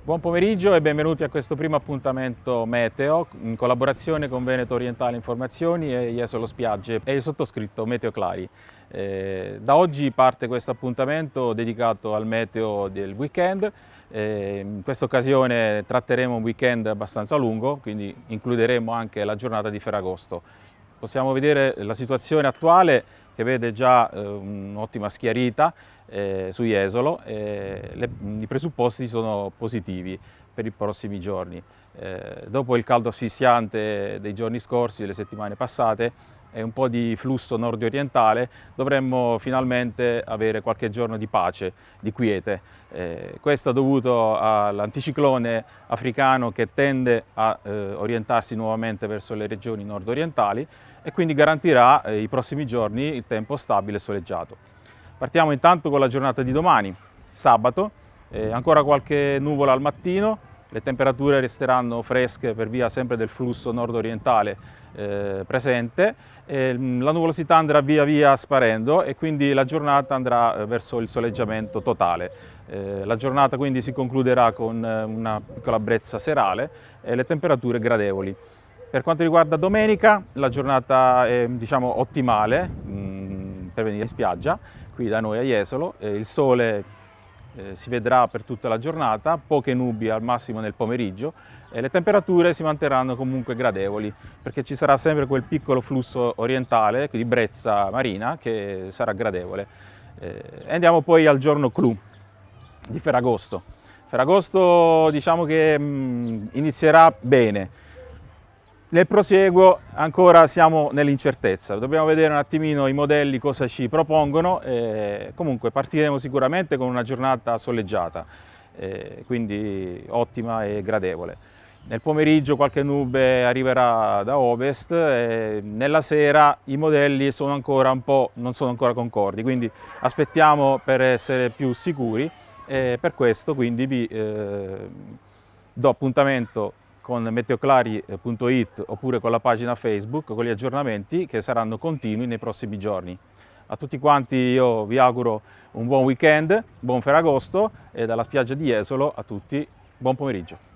Buon pomeriggio e benvenuti a questo primo appuntamento meteo in collaborazione con Veneto Orientale Informazioni e Jesolo Spiagge e il sottoscritto Meteo Clari. Da oggi parte questo appuntamento dedicato al meteo del weekend. In questa occasione tratteremo un weekend abbastanza lungo, quindi includeremo anche la giornata di Ferragosto. Possiamo vedere la situazione attuale che vede già un'ottima schiarita su Jesolo. I presupposti sono positivi per i prossimi giorni. Dopo il caldo asfissiante dei giorni scorsi, delle settimane passate, e un po' di flusso nord-orientale, dovremmo finalmente avere qualche giorno di pace, di quiete. Questo è dovuto all'anticiclone africano che tende a orientarsi nuovamente verso le regioni nord-orientali e quindi garantirà i prossimi giorni il tempo stabile e soleggiato. Partiamo intanto con la giornata di domani, sabato, ancora qualche nuvola al mattino, le temperature resteranno fresche per via sempre del flusso nord-orientale presente, la nuvolosità andrà via via sparendo e quindi la giornata andrà verso il soleggiamento totale. La giornata quindi si concluderà con una piccola brezza serale e le temperature gradevoli. Per quanto riguarda domenica, la giornata è ottimale per venire in spiaggia, qui da noi a Jesolo. Il sole si vedrà per tutta la giornata, poche nubi al massimo nel pomeriggio e le temperature si manterranno comunque gradevoli perché ci sarà sempre quel piccolo flusso orientale di brezza marina che sarà gradevole. Andiamo poi al giorno clou di Ferragosto. Ferragosto diciamo che inizierà bene. Nel prosieguo ancora siamo nell'incertezza, dobbiamo vedere un attimino i modelli cosa ci propongono, comunque partiremo sicuramente con una giornata soleggiata, quindi ottima e gradevole. Nel pomeriggio qualche nube arriverà da ovest e nella sera i modelli sono ancora non sono ancora concordi, quindi aspettiamo per essere più sicuri e per questo quindi vi do appuntamento con meteoclari.it oppure con la pagina Facebook con gli aggiornamenti che saranno continui nei prossimi giorni. A tutti quanti io vi auguro un buon weekend, buon Ferragosto e dalla spiaggia di Jesolo a tutti buon pomeriggio.